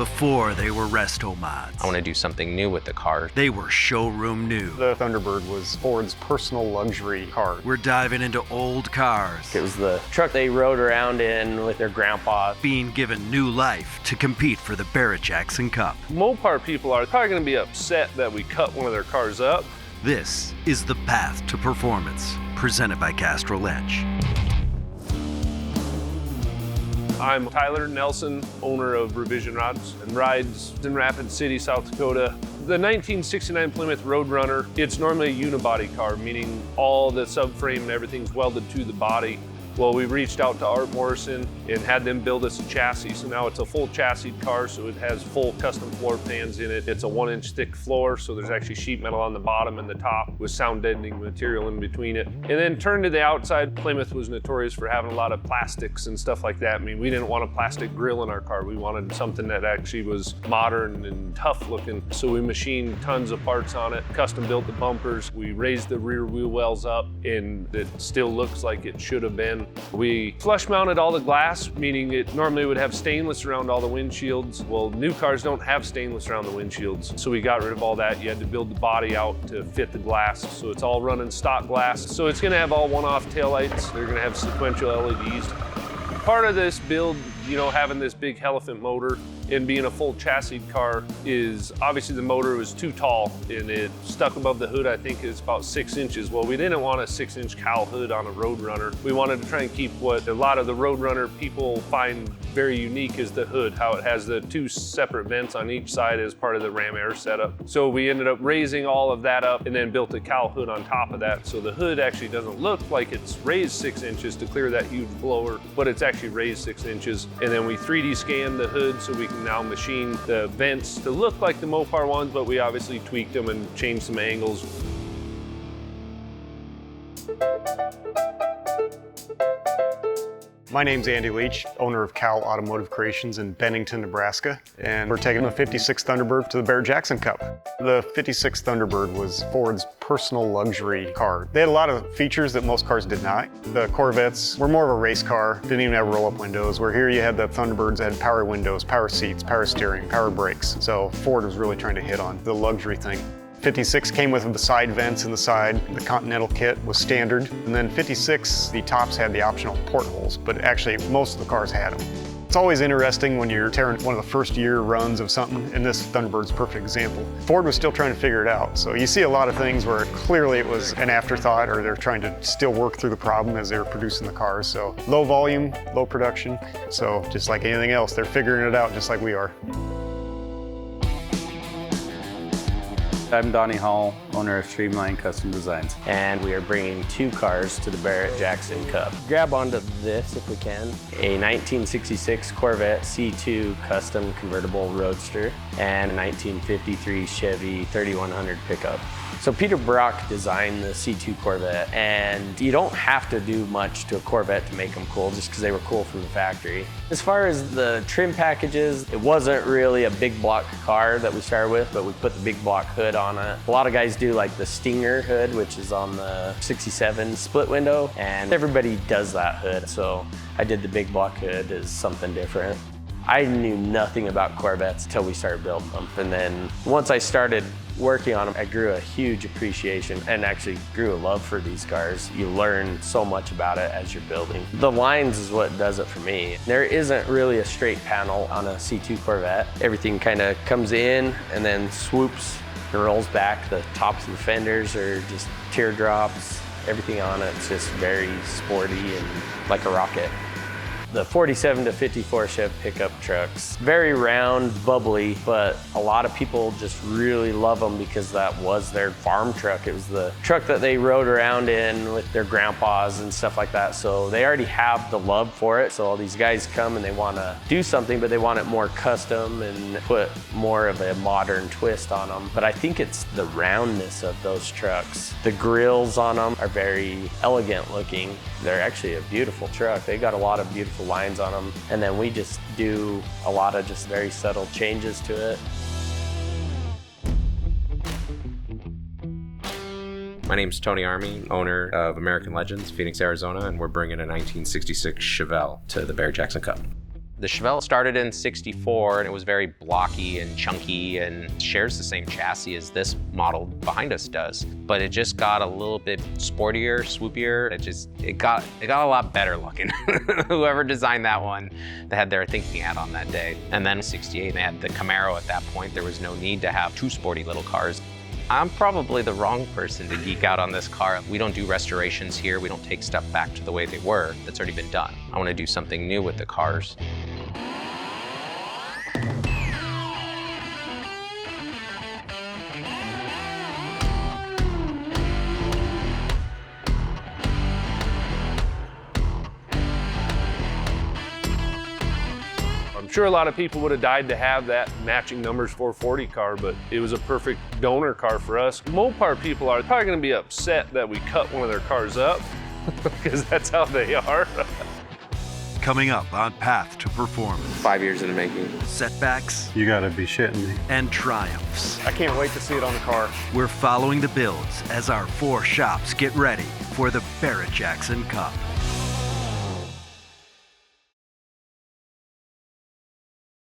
Before they were resto mods, I want to do something new with the car. they were showroom new. The Thunderbird was Ford's personal luxury car. We're diving into old cars, It was the truck they rode around in with their grandpa. being given new life to compete for the Barrett-Jackson Cup. Mopar people are probably going to be upset that we cut one of their cars up. This is the path to performance, presented by Castrol Leach. I'm Tyler Nelson, owner of Revision Rods and rides in Rapid City, South Dakota. The 1969 Plymouth Road Runner, it's normally a unibody car, meaning all the subframe and everything's welded to the body. Well, we reached out to Art Morrison and had them build us a chassis. So now it's a full chassis car, so it has full custom floor pans in it. It's a 1-inch thick floor, so there's actually sheet metal on the bottom and the top with sound deadening material in between it. And then turn to the outside, Plymouth was notorious for having a lot of plastics and stuff like that. I mean, we didn't want a plastic grill in our car. We wanted something that actually was modern and tough looking. So we machined tons of parts on it, custom built the bumpers. We raised the rear wheel wells up, and it still looks like it should have been. We flush mounted all the glass, meaning it normally would have stainless around all the windshields. Well, new cars don't have stainless around the windshields, so we got rid of all that. You had to build the body out to fit the glass, so it's all running stock glass. So it's gonna have all one-off taillights. They're gonna have sequential LEDs. Part of this build, you know, having this big elephant motor and being a full chassis car is obviously the motor was too tall and it stuck above the hood. I think it's about 6 inches. Well, we didn't want a 6-inch cowl hood on a Road Runner. We wanted to try and keep what a lot of the Road Runner people find very unique is the hood, how it has the 2 separate vents on each side as part of the ram air setup. So we ended up raising all of that up and then built a cowl hood on top of that. So the hood actually doesn't look like it's raised 6 inches to clear that huge blower, but it's actually raised 6 inches. And then we 3D scanned the hood so we can now machine the vents to look like the Mopar ones, but we obviously tweaked them and changed some angles. My name's Andy Leach, owner of Automotive Creations in Bennington, Nebraska, and we're taking the '56 Thunderbird to the Barrett-Jackson Cup. The '56 Thunderbird was Ford's personal luxury car. They had a lot of features that most cars did not. The Corvettes were more of a race car, didn't even have roll-up windows, where here you had the Thunderbirds that had power windows, power seats, power steering, power brakes. So Ford was really trying to hit on the luxury thing. 56 came with the side vents in the side. The Continental kit was standard. And then 56, the tops had the optional portholes, but actually most of the cars had them. It's always interesting when you're tearing one of the first year runs of something, and this Thunderbird's a perfect example. Ford was still trying to figure it out. So you see a lot of things where clearly it was an afterthought, or they're trying to still work through the problem as they were producing the cars. So low volume, low production. So just like anything else, they're figuring it out just like we are. I'm Donnie Hall, owner of Streamline Custom Designs. And we are bringing 2 cars to the Barrett-Jackson Cup. Grab onto this if we can. A 1966 Corvette C2 custom convertible roadster and a 1953 Chevy 3100 pickup. So Peter Brock designed the C2 Corvette, and you don't have to do much to a Corvette to make them cool, just because they were cool from the factory. As far as the trim packages, it wasn't really a big block car that we started with, but we put the big block hood on it. A lot of guys do like the Stinger hood, which is on the 67 split window, and everybody does that hood. So I did the big block hood as something different. I knew nothing about Corvettes until we started building them. And then once I started working on them, I grew a huge appreciation and actually grew a love for these cars. You learn so much about it as you're building. The lines is what does it for me. There isn't really a straight panel on a C2 Corvette. Everything kind of comes in and then swoops and rolls back. The tops of the fenders are just teardrops. Everything on it's just very sporty and like a rocket. The 47 to 54 Chev pickup trucks, very round, bubbly, but a lot of people just really love them because that was their farm truck. It was the truck that they rode around in with their grandpas and stuff like that. So they already have the love for it. So all these guys come and they want to do something, but they want it more custom and put more of a modern twist on them. But I think it's the roundness of those trucks. The grills on them are very elegant looking. They're actually a beautiful truck. They got a lot of beautiful lines on them. And then we just do a lot of just very subtle changes to it. My name's Tony Army, owner of American Legends, Phoenix, Arizona, and we're bringing a 1966 Chevelle to the Barrett-Jackson Cup. The Chevelle started in '64 and it was very blocky and chunky and shares the same chassis as this model behind us does. But it just got a little bit sportier, swoopier. It got a lot better looking. Whoever designed that one, they had their thinking hat on that day. And then '68, they had the Camaro at that point. There was no need to have two sporty little cars. I'm probably the wrong person to geek out on this car. We don't do restorations here. We don't take stuff back to the way they were. That's already been done. I want to do something new with the cars. I'm sure a lot of people would have died to have that matching numbers 440 car, but it was a perfect donor car for us. Mopar people are probably going to be upset that we cut one of their cars up because that's how they are. Coming up on Path to Performance. 5 years in the making. Setbacks You gotta be shitting me. and triumphs. I can't wait to see it on the car. We're following the builds as our 4 shops get ready for the Barrett-Jackson Cup.